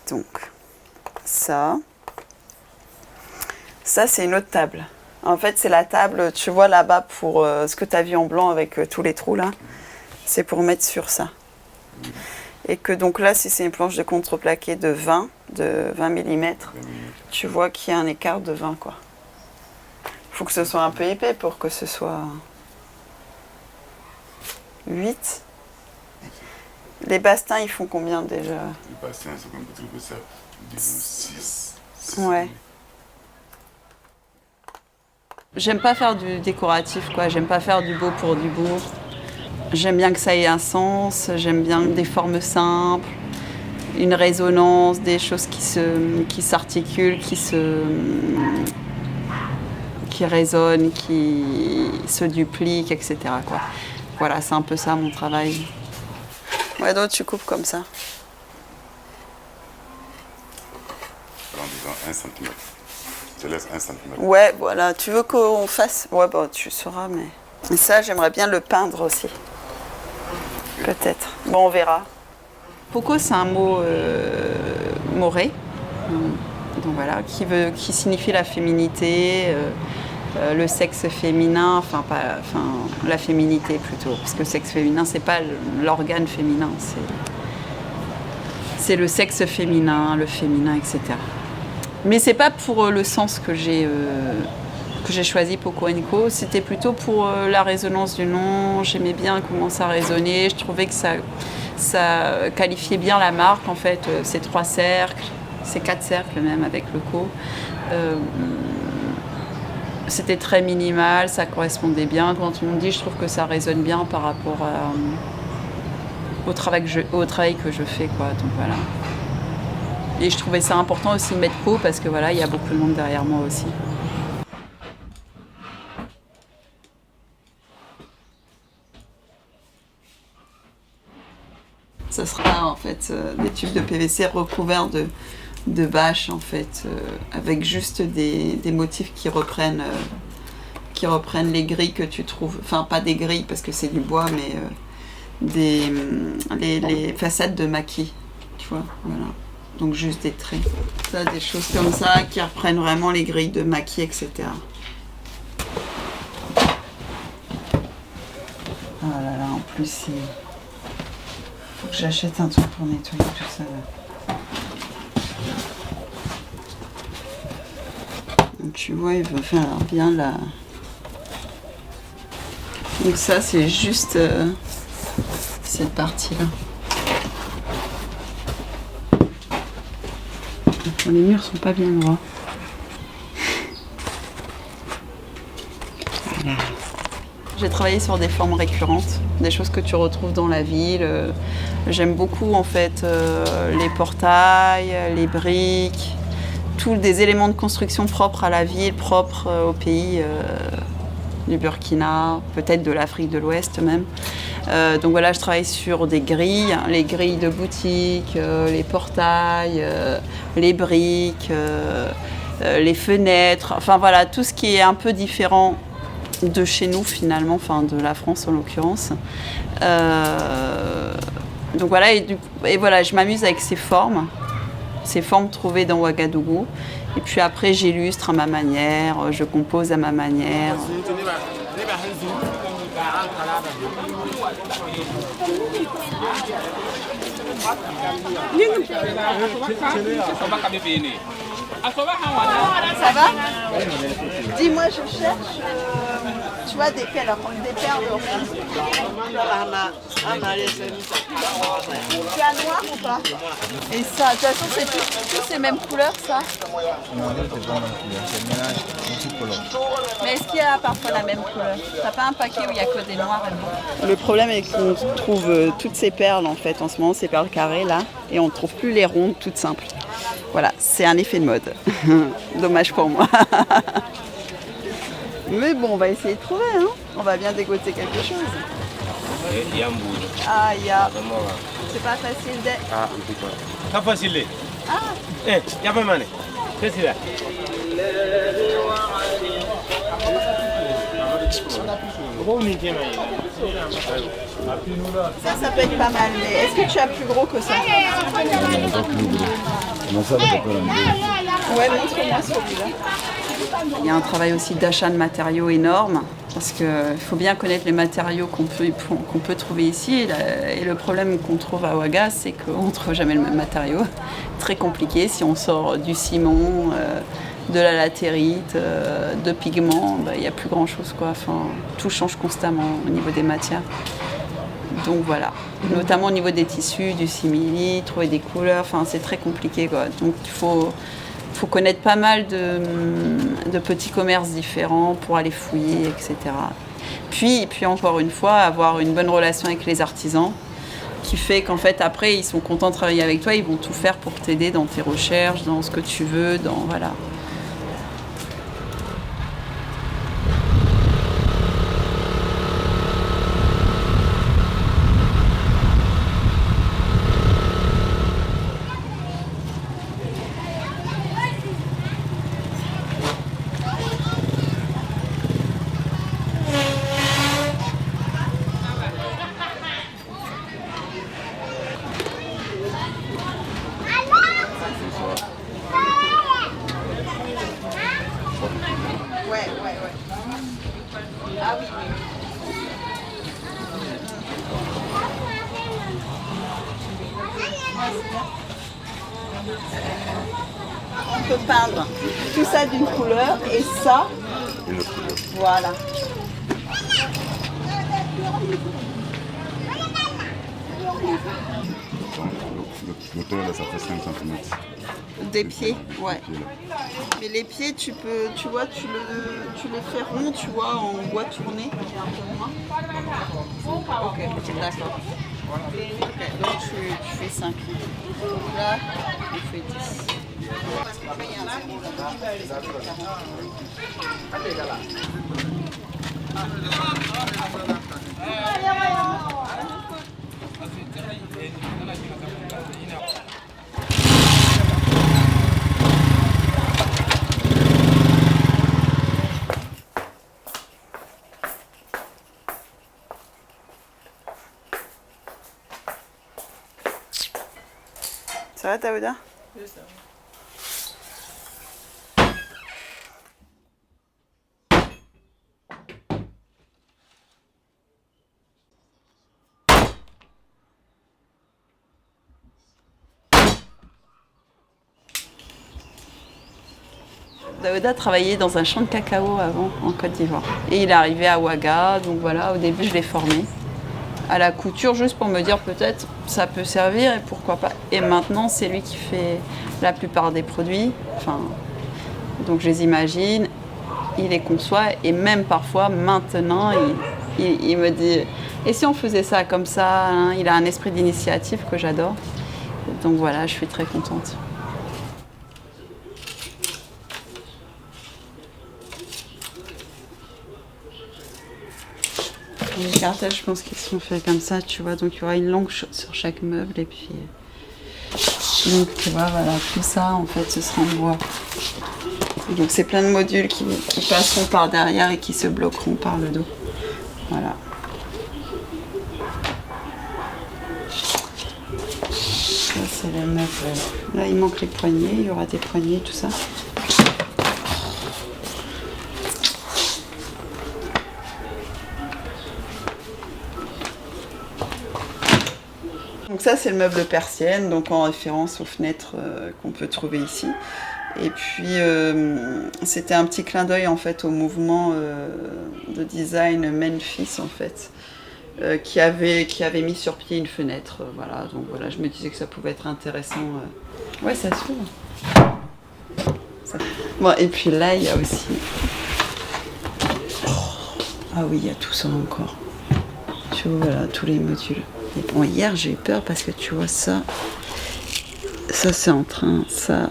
Donc, ça c'est une autre table. En fait, c'est la table, tu vois là-bas, pour ce que tu as vu en blanc avec tous les trous là. C'est pour mettre sur ça. Et que donc là, si c'est une planche de contreplaqué de 20 mm, tu vois qu'il y a un écart de 20, quoi. Il faut que ce soit un peu épais pour que ce soit 8. Les bastins, ils font combien déjà? Les bastins, c'est comme que ça, disons 6. Ouais. J'aime pas faire du décoratif, quoi. J'aime pas faire du beau pour du beau. J'aime bien que ça ait un sens, j'aime bien des formes simples, une résonance, des choses qui s'articulent, qui résonnent, qui se dupliquent, etc., quoi. Voilà, c'est un peu ça mon travail. Ouais, donc tu coupes comme ça. En disant 1 cm. Je laisse 1 cm. Ouais, voilà. Tu veux qu'on fasse... Ouais, bah tu sauras, mais... Et ça, j'aimerais bien le peindre aussi. Peut-être. Bon, on verra. Poco, c'est un mot moré. Donc voilà, qui signifie la féminité, le sexe féminin, enfin la féminité plutôt, parce que le sexe féminin, c'est pas l'organe féminin, c'est le sexe féminin, le féminin, etc. Mais c'est pas pour le sens que j'ai choisi Poco & Co. C'était plutôt pour la résonance du nom. J'aimais bien comment ça résonnait. Je trouvais que ça qualifiait bien la marque, en fait, ces 3 cercles, ces 4 cercles même avec le co. C'était très minimal, ça correspondait bien. Quand on me dit, je trouve que ça résonne bien par rapport au travail que je fais, quoi. Donc voilà. Et je trouvais ça important aussi de mettre co parce que voilà, il y a beaucoup de monde derrière moi aussi. Ce sera en fait des tubes de PVC recouverts de bâches, en fait, avec juste des motifs qui reprennent les grilles que tu trouves. Enfin, pas des grilles parce que c'est du bois, mais les façades de maquis, tu vois, voilà. Donc juste des traits. Ça, des choses comme ça qui reprennent vraiment les grilles de maquis, etc. Oh là là, en plus, faut que j'achète un truc pour nettoyer tout ça, là. Donc tu vois, il va faire bien la... Donc ça, c'est juste cette partie-là. Les murs sont pas bien droits. Voilà. J'ai travaillé sur des formes récurrentes, des choses que tu retrouves dans la ville. J'aime beaucoup en fait les portails, les briques, tous des éléments de construction propres à la ville, propres au pays du Burkina, peut-être de l'Afrique de l'Ouest même. Donc voilà, je travaille sur des grilles, les grilles de boutique, les portails, les briques, les fenêtres, enfin voilà, tout ce qui est un peu différent de chez nous finalement, enfin de la France en l'occurrence. Donc voilà, et voilà, je m'amuse avec ces formes trouvées dans Ouagadougou. Et puis après, j'illustre à ma manière, je compose à ma manière. Ça va? Dis-moi, je cherche, tu vois, des perles roses. Tu as noir ou pas? Et ça, de toute façon, c'est tous ces mêmes couleurs, ça? Non, c'est pas la même couleur, c'est le mélange multicolore. Mais est-ce qu'il y a parfois la même couleur? T'as pas un paquet où il y a que des noirs et noirs? Le problème est qu'on trouve toutes ces perles, en fait, en ce moment, ces perles carrées, là, et on ne trouve plus les rondes toutes simples. Voilà, c'est un effet de mode. Dommage pour moi. Mais bon, on va essayer de trouver, hein. On va bien dégoter quelque chose. Ah, il y a... C'est pas facile de... Ah, pas facile. Ah. Y a pas mal. C'est ça. Ça peut être pas mal, mais est-ce que tu as plus gros que ça? Ouais, montre-moi celui-là. Il y a un travail aussi d'achat de matériaux énorme, parce qu'il faut bien connaître les matériaux qu'on peut trouver ici. Et le problème qu'on trouve à Ouaga, c'est qu'on ne trouve jamais le même matériau. Très compliqué. Si on sort du ciment, de la latérite, de pigments, il n'y a plus grand-chose, quoi. Enfin, tout change constamment au niveau des matières. Donc voilà, notamment au niveau des tissus, du simili, trouver des couleurs, enfin, c'est très compliqué, quoi. Donc il faut connaître pas mal de petits commerces différents pour aller fouiller, etc. Puis encore une fois, avoir une bonne relation avec les artisans, qui fait qu'en fait après ils sont contents de travailler avec toi, ils vont tout faire pour t'aider dans tes recherches, dans ce que tu veux, voilà. Ah oui, on peut peindre tout ça d'une couleur et ça, Une autre couleur. voilà. L'auteur, là, ça fait 5 cm. Des pieds, ouais. Mais les pieds, tu vois, tu les fais ronds, tu vois, en bois tourné, et un peu moins. Ok, d'accord. Okay, donc tu fais 5. Donc là, on fait 10. Ça va, Taouda? Oui, ça va. Daouda travaillait dans un champ de cacao avant, en Côte d'Ivoire. Et il est arrivé à Ouaga, donc voilà, au début je l'ai formé à la couture, juste pour me dire peut-être ça peut servir et pourquoi pas. Et maintenant c'est lui qui fait la plupart des produits, enfin, donc je les imagine, il les conçoit et même parfois maintenant il me dit et si on faisait ça comme ça, hein, il a un esprit d'initiative que j'adore. Donc voilà, je suis très contente. Les cartels, je pense qu'ils sont faits comme ça, tu vois. Donc il y aura une longue sur chaque meuble et puis donc tu vois, voilà, tout ça en fait, ce sera en bois. Donc c'est plein de modules qui passeront par derrière et qui se bloqueront par le dos. Voilà. Ça c'est les meubles. Là il manque les poignées, il y aura des poignées, tout ça. Donc ça c'est le meuble persienne, donc en référence aux fenêtres qu'on peut trouver ici. Et puis c'était un petit clin d'œil en fait au mouvement de design Memphis en fait, qui avait mis sur pied une fenêtre. Voilà, donc voilà, je me disais que ça pouvait être intéressant. Ouais, ça s'ouvre. Bon, et puis là il y a aussi. Ah oui, il y a tout ça encore. Tu vois, voilà, tous les modules. Et bon, hier j'ai eu peur parce que tu vois ça c'est en train, ça,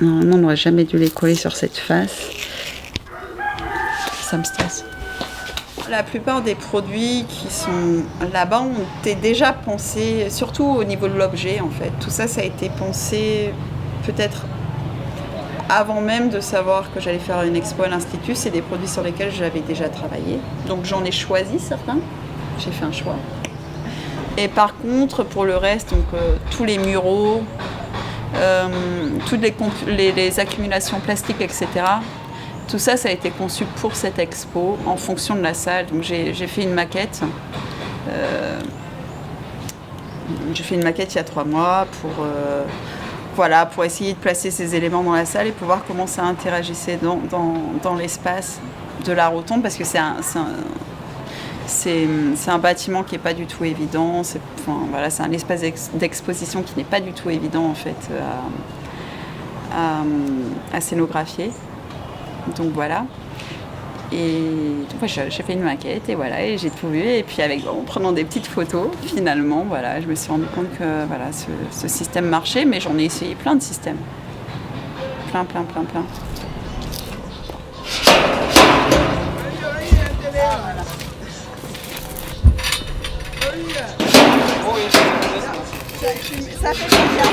normalement on n'aurait jamais dû les coller sur cette face. Ça me stresse. La plupart des produits qui sont là-bas ont été déjà pensés, surtout au niveau de l'objet en fait. Tout ça, ça a été pensé peut-être avant même de savoir que j'allais faire une expo à l'Institut, c'est des produits sur lesquels j'avais déjà travaillé. Donc j'en ai choisi certains, j'ai fait un choix. Et par contre, pour le reste, donc, tous les muraux, toutes les accumulations plastiques, etc., tout ça, ça a été conçu pour cette expo en fonction de la salle. Donc j'ai fait une maquette. J'ai fait une maquette il y a 3 mois pour essayer de placer ces éléments dans la salle et pour voir comment ça interagissait dans l'espace de la rotonde, parce que c'est un bâtiment qui n'est pas du tout évident. C'est un espace d'exposition qui n'est pas du tout évident en fait à scénographier. Donc voilà. Et donc, j'ai fait une maquette et voilà, et j'ai tout vu. Et puis en prenant des petites photos, finalement, voilà, je me suis rendu compte que voilà, ce système marchait, mais j'en ai essayé plein de systèmes. Plein. Ça fait plaisir.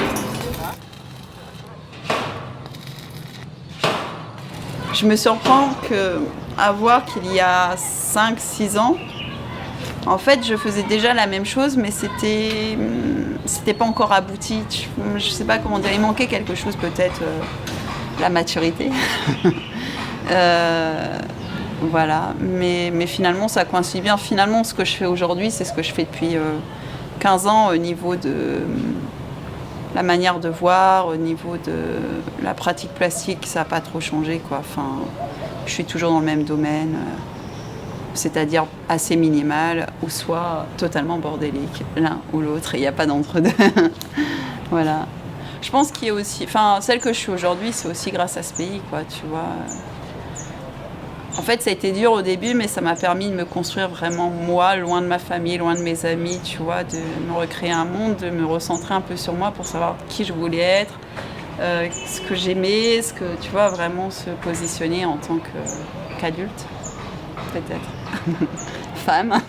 Je me surprends à voir qu'il y a 5-6 ans, en fait, je faisais déjà la même chose, mais c'était pas encore abouti. Je sais pas comment dire, il manquait quelque chose, peut-être la maturité. Voilà, mais finalement, ça coïncide bien. Finalement, ce que je fais aujourd'hui, c'est ce que je fais depuis 15 ans au niveau de la manière de voir, au niveau de la pratique plastique, ça n'a pas trop changé, quoi. Enfin, je suis toujours dans le même domaine, c'est-à-dire assez minimal, ou soit totalement bordélique, l'un ou l'autre, et il n'y a pas d'entre-deux. Voilà. Je pense qu'il y a aussi... Enfin, celle que je suis aujourd'hui, c'est aussi grâce à ce pays, quoi, tu vois. En fait, ça a été dur au début, mais ça m'a permis de me construire vraiment moi, loin de ma famille, loin de mes amis, tu vois, de me recréer un monde, de me recentrer un peu sur moi pour savoir qui je voulais être, ce que j'aimais, tu vois, vraiment se positionner en tant qu'adulte, peut-être. Femme.